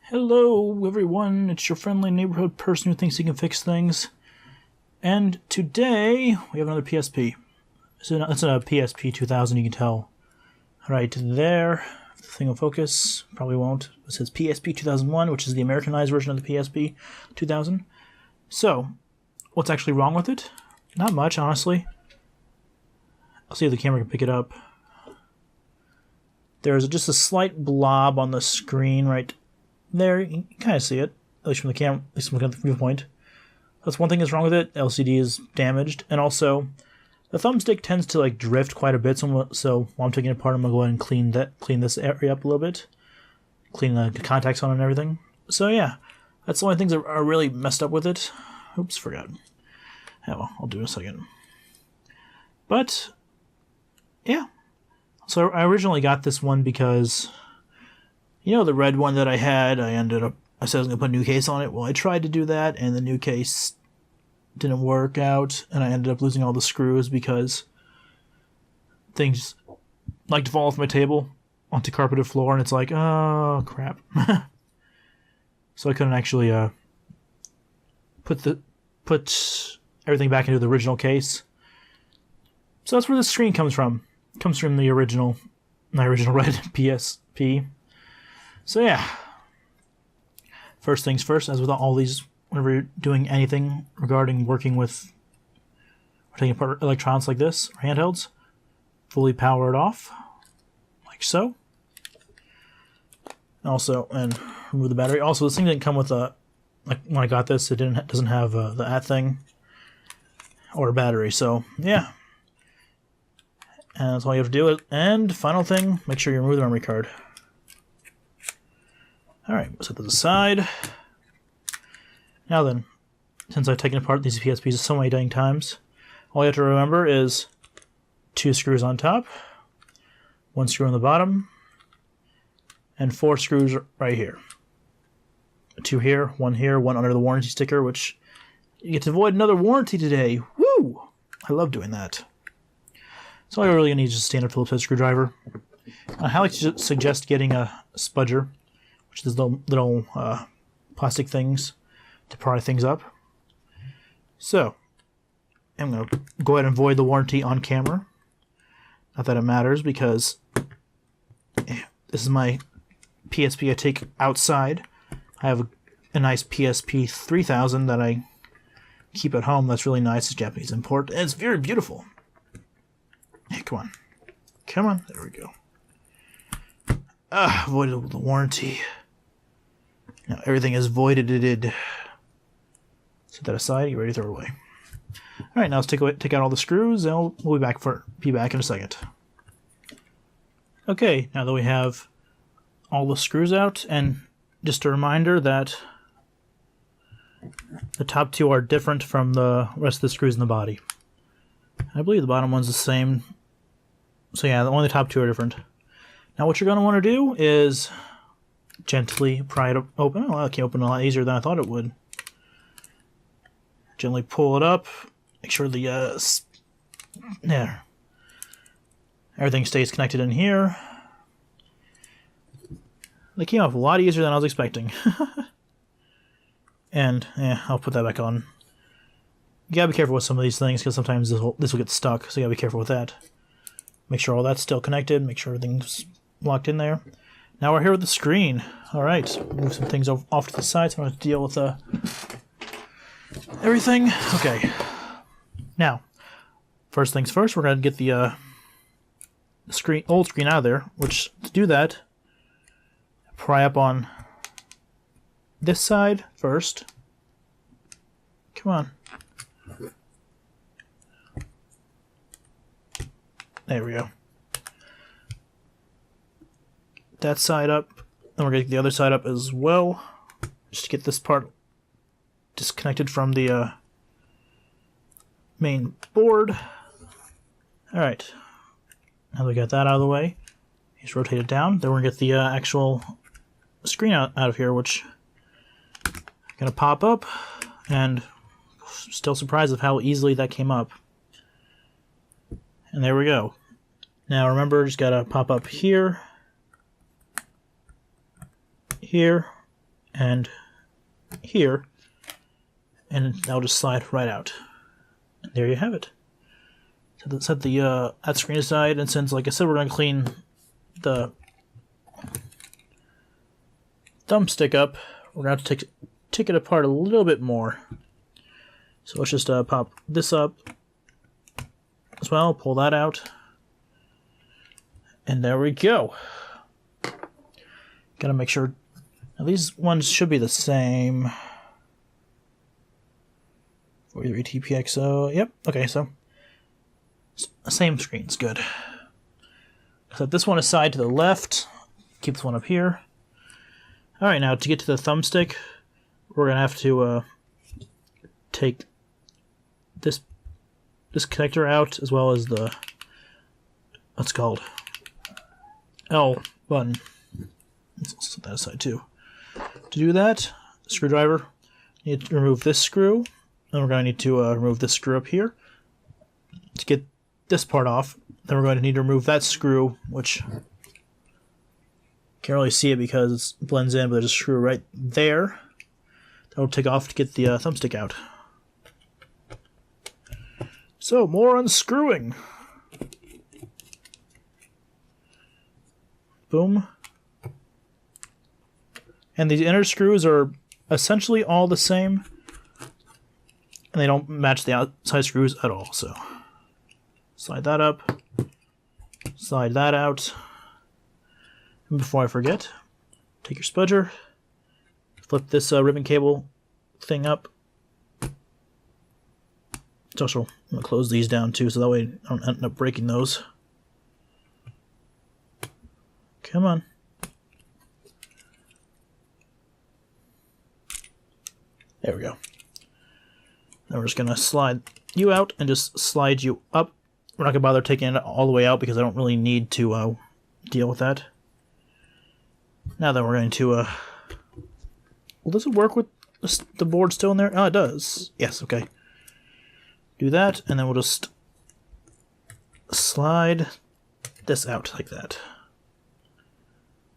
Hello everyone, it's your friendly neighborhood person who thinks he can fix things. And today, we have another PSP. It's a PSP 2000, you can tell. Right there, if the thing will focus, probably won't. It says PSP 2001, which is the Americanized version of the PSP 2000. So, what's actually wrong with it? Not much, honestly. I'll see if the camera can pick it up. There's just a slight blob on the screen right there. You can kind of see it, at least from the camera, at least from the viewpoint. That's one thing that's wrong with it. LCD is damaged, and also the thumbstick tends to like drift quite a bit. So while I'm taking it apart, I'm gonna go ahead and clean this area up a little bit, clean the contacts on it and everything. So yeah, that's the only things that are really messed up with it. Oops, forgot. Yeah, well, I'll do it in a second. But yeah, so I originally got this one because, you know, the red one that I had, I said I was going to put a new case on it. Well, I tried to do that, and the new case didn't work out, and I ended up losing all the screws because things like to fall off my table onto carpeted floor, and it's like, oh, crap. So I couldn't actually put everything back into the original case. So that's where the screen comes from. It comes from my original red PSP. So yeah, first things first, as with all these, whenever you're doing anything regarding working with or taking apart electronics like this, or handhelds, fully power it off, like so. Also, and remove the battery. Also, this thing didn't come with a, like when I got this, it doesn't have the at thing or a battery. So yeah, and that's all you have to do. And final thing, make sure you remove the memory card. Alright, we'll set this aside. Now then, since I've taken apart these PSPs so many dang times, all you have to remember is 2 screws on top, 1 screw on the bottom, and 4 screws right here. 2 here, 1 under the warranty sticker, which you get to avoid another warranty today. Woo! I love doing that. So all you really need is just a standard Phillips head screwdriver. I like to suggest getting a spudger, which is those little plastic things to pry things up. So, I'm going to go ahead and void the warranty on camera. Not that it matters, because this is my PSP I take outside. I have a nice PSP 3000 that I keep at home. That's really nice. It's Japanese import, and it's very beautiful. Hey, come on. Come on. There we go. Voided the warranty. Now everything is voided. Set that aside. You ready to throw it away? All right, now let's take out all the screws, and we'll be back in a second. Okay, now that we have all the screws out, and just a reminder that the top 2 are different from the rest of the screws in the body. I believe the bottom one's the same. So yeah, only the top 2 are different. Now what you're going to want to do is gently pry it open. Well, it came open a lot easier than I thought it would. Gently pull it up. Make sure the there, everything stays connected in here. They came off a lot easier than I was expecting. And yeah, I'll put that back on. You gotta be careful with some of these things, because sometimes this will get stuck, so you gotta be careful with that. Make sure all that's still connected. Make sure everything's locked in there. Now we're here with the screen. Alright, move some things off to the side so I don't have to deal with everything. Okay. Now, first things first, we're going to get the old screen out of there, which, to do that, pry up on this side first. Come on. There we go. That side up, and we're going to get the other side up as well, just to get this part disconnected from the main board. Alright, now that we got that out of the way, just rotate it down. Then we're going to get the actual screen out of here, which is going to pop up, and still surprised of how easily that came up. And there we go. Now remember, just got to pop up here, here, and here, and that'll just slide right out. And there you have it. Set the that screen aside, and since, like I said, we're going to clean the thumbstick up, we're going to have to take it apart a little bit more. So let's just pop this up as well, pull that out, and there we go. Gotta make sure, now these ones should be the same. 43 TPXO, yep, okay, so same screen's good. Set this one aside to the left, keep this one up here. Alright, now to get to the thumbstick, we're going to have to take this connector out, as well as the, what's it called, L button. Let's set that aside too. To do that, screwdriver, you need to remove this screw, and we're going to need to remove this screw up here. To get this part off, then we're going to need to remove that screw, which can't really see it because it blends in, but there's a screw right there that will take off to get the thumbstick out. So, more unscrewing. Boom. And these inner screws are essentially all the same, and they don't match the outside screws at all, so slide that up, slide that out, and before I forget, take your spudger, flip this ribbon cable thing up. Also, I'm going to close these down too, so that way I don't end up breaking those. Come on. There we go. Now we're just going to slide you out and just slide you up. We're not going to bother taking it all the way out because I don't really need to deal with that. Now then we're going to... well, does it work with the board still in there? Oh, it does. Yes, okay. Do that, and then we'll just slide this out like that.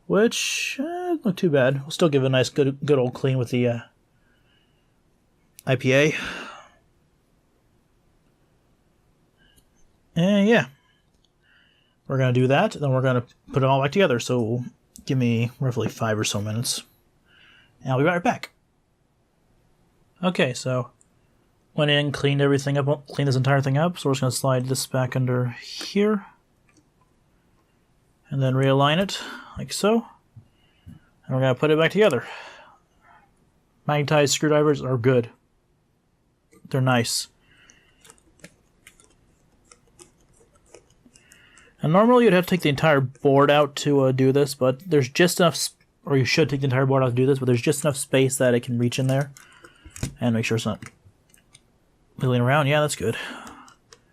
Which, doesn't look too bad. We'll still give it a nice good old clean with the IPA. And yeah, we're going to do that, then we're going to put it all back together. So give me roughly 5 or so minutes, and I'll be right back. Okay, so went in, cleaned everything up, cleaned this entire thing up. So we're just going to slide this back under here, and then realign it like so. And we're going to put it back together. Magnetized screwdrivers are good. They're nice. And normally you'd have to take the entire board out to do this, but there's just enough, or you should take the entire board out to do this, but there's just enough space that it can reach in there. And make sure it's not wiggling around. Yeah, that's good.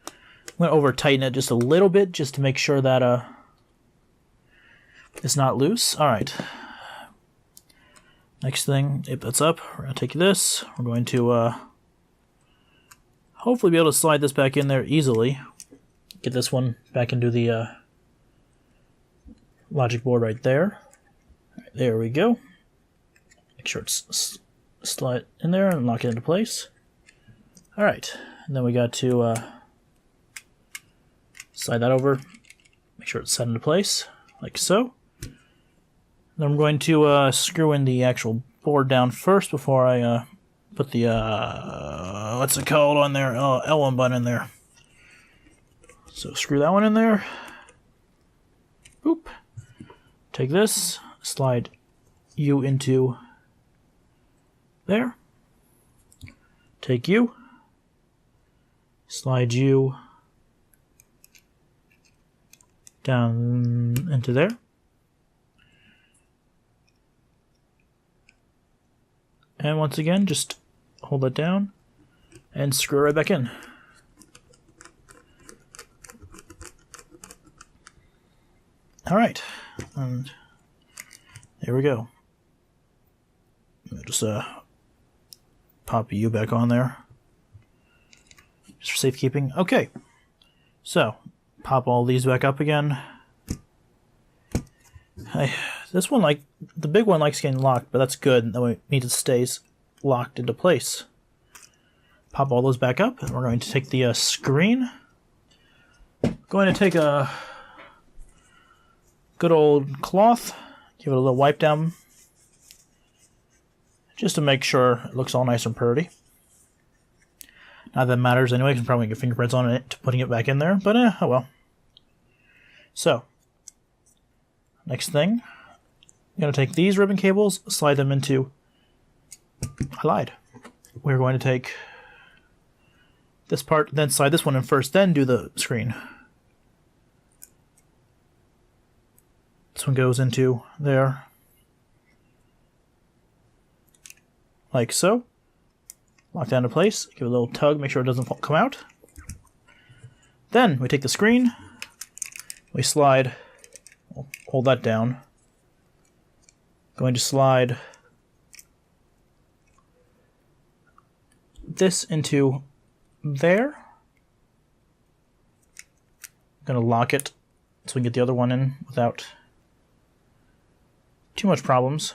I'm going to over-tighten it just a little bit, just to make sure that it's not loose. Alright. Next thing, if that's up, we're going to take this. We're going to hopefully be able to slide this back in there easily. Get this one back into the logic board right there. Right, there we go. Make sure it's slide in there and lock it into place. Alright, and then we got to slide that over. Make sure it's set into place, like so. Then I'm going to screw in the actual board down first before I put the, what's it called on there? L1 button in there. So screw that one in there. Boop. Take this, slide you into there. Take you, slide you down into there. And once again, just hold it down and screw it right back in. Alright, and there we go. I'll just pop you back on there, just for safekeeping. Okay, so pop all these back up again. I This one, like, the big one likes getting locked, but that's good. That way it means it stays locked into place. Pop all those back up, and we're going to take the screen. Going to take a good old cloth, give it a little wipe down, just to make sure it looks all nice and pretty. Not that it matters anyway, because probably get fingerprints on it to putting it back in there, but oh well. So, next thing, I'm going to take these ribbon cables, slide them into, I lied. We're going to take this part, then slide this one in first, then do the screen. This one goes into there, like so. Lock that into place, give it a little tug, make sure it doesn't come out. Then we take the screen, we slide, hold that down. Going to slide this into there. I'm going to lock it so we can get the other one in without too much problems.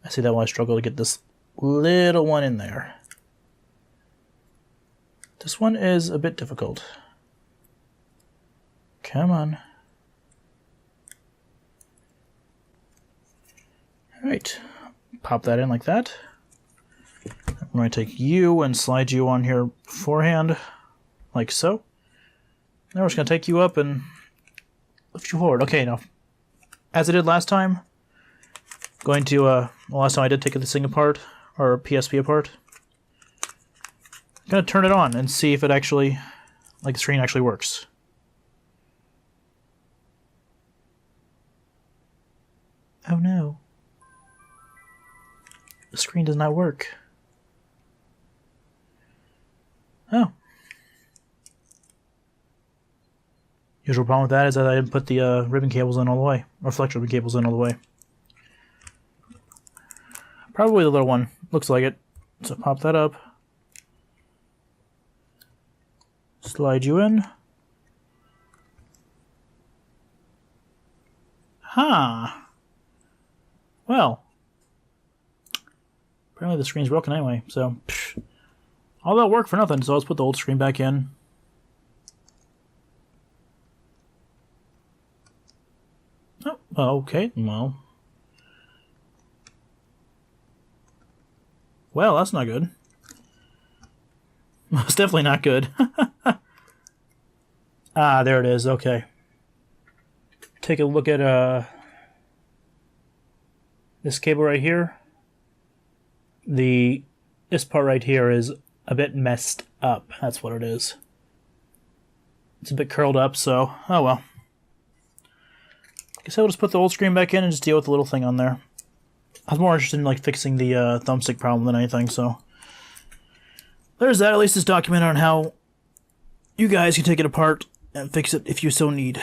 I see that why I struggle to get this little one in there. This one is a bit difficult. Come on. Alright, pop that in like that. I'm going to take you and slide you on here beforehand, like so. Now we're just going to take you up and lift you forward. Okay, now, as I did last time, going to, well, last time I did take this thing apart, or PSP apart. I'm going to turn it on and see if it actually, like the screen actually works. Oh no. The screen does not work. Oh. Usual problem with that is that I didn't put the ribbon cables in all the way, or flex ribbon cables in all the way. Probably the little one. Looks like it. So pop that up. Slide you in. Huh. Well. Apparently the screen's broken anyway, so all that work for nothing, so let's put the old screen back in. Oh, okay, well. Well, that's not good. It's definitely not good. Ah, there it is, okay. Take a look at this cable right here. This part right here is a bit messed up. That's what it is. It's a bit curled up, so oh well. Guess I'll just put the old screen back in and just deal with the little thing on there. I was more interested in like fixing the thumbstick problem than anything, so there's that. At least it's documented on how you guys can take it apart and fix it if you so need.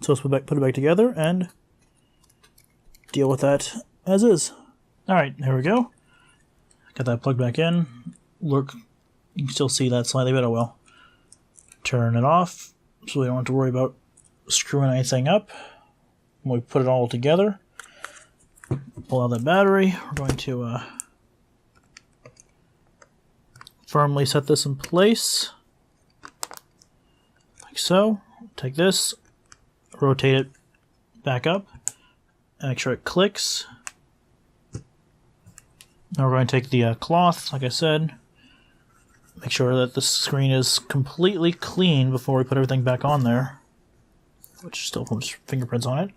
So let's put it back together and deal with that as is. Alright, there we go. Got that plugged back in. Look, you can still see that slightly, but I will turn it off so we don't have to worry about screwing anything up. When we put it all together, pull out the battery. We're going to firmly set this in place, like so. Take this, rotate it back up, and make sure it clicks. Now we're going to take the cloth, like I said, make sure that the screen is completely clean before we put everything back on there, which still has fingerprints on it.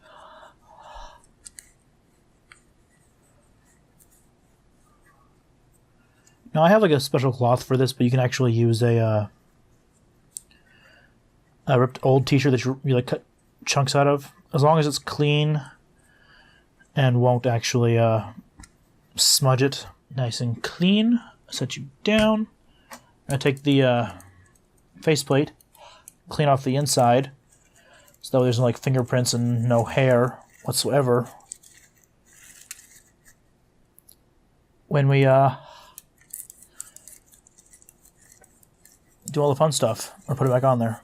Now I have like a special cloth for this, but you can actually use a ripped old t-shirt that you like cut chunks out of, as long as it's clean and won't actually smudge it. Nice and clean. Set you down. I take the faceplate, clean off the inside, so that there's no like fingerprints and no hair whatsoever. When we do all the fun stuff, or put it back on there.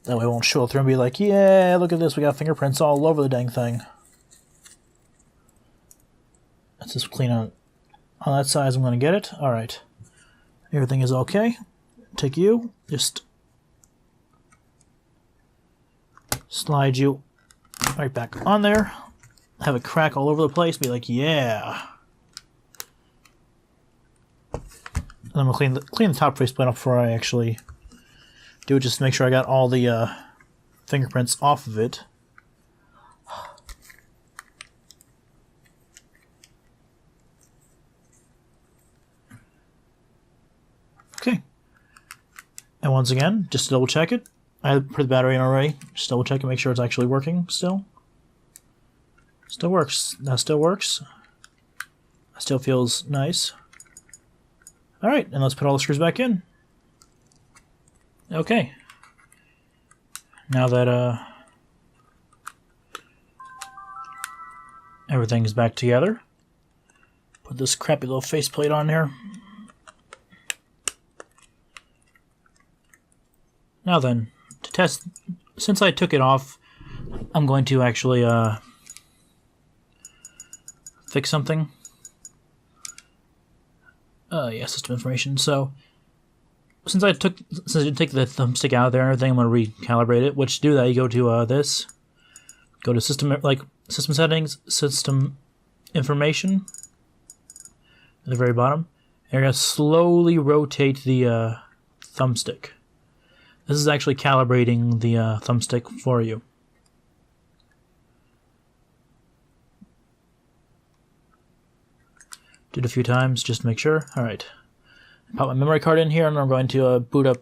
That way it won't show through and be like, yeah, look at this, we got fingerprints all over the dang thing. Let's just clean on that size, I'm going to get it. Alright. Everything is okay. Take you, just slide you right back on there. Have it crack all over the place, be like, yeah. And I'm going to clean the top faceplate up before I actually do it, just to make sure I got all the fingerprints off of it. Okay. And once again, just to double check it, I put the battery in already. Just double check and make sure it's actually working still. Still works. That still works. That still feels nice. Alright, and let's put all the screws back in. Okay. Now that everything is back together, put this crappy little faceplate on here. Now then, to test, since I took it off, I'm going to actually fix something. Yeah, system information. So, since I didn't take the thumbstick out of there and everything, I'm going to recalibrate it. Which to do that, you go to this, go to system settings, system information, at the very bottom, and you're going to slowly rotate the thumbstick. This is actually calibrating the thumbstick for you. Did it a few times just to make sure. Alright. Pop my memory card in here, and I'm going to boot up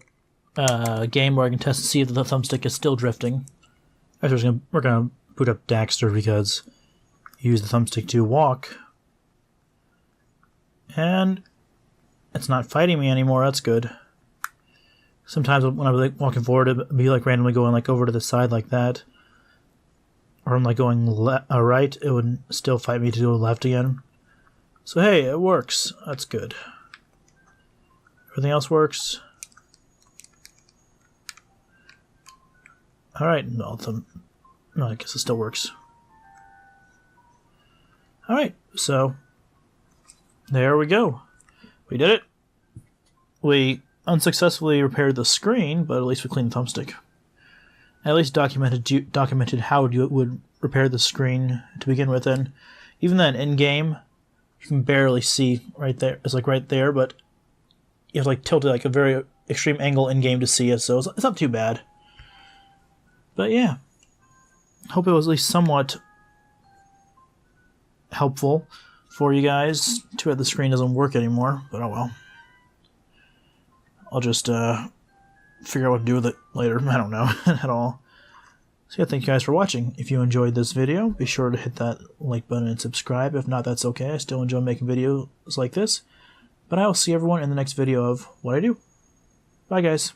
a game where I can test to see if the thumbstick is still drifting. Actually, we're going to boot up Daxter because you use the thumbstick to walk. And it's not fighting me anymore, that's good. Sometimes when I'm like walking forward, it'd be like randomly going like over to the side like that. Or I'm like going right, it would still fight me to go left again. So hey, it works. That's good. Everything else works. Alright, no, I guess it still works. Alright, so there we go. We did it. We unsuccessfully repaired the screen, but at least we cleaned the thumbstick. At least documented how you would repair the screen to begin with, and even then, in game, you can barely see right there. It's like right there, but you have to like tilt it like a very extreme angle in game to see it, so it's not too bad. But yeah, hope it was at least somewhat helpful for you guys. Too bad the screen doesn't work anymore, but oh well. I'll just figure out what to do with it later. I don't know at all. So yeah, thank you guys for watching. If you enjoyed this video, be sure to hit that like button and subscribe. If not, that's okay. I still enjoy making videos like this. But I will see everyone in the next video of what I do. Bye, guys.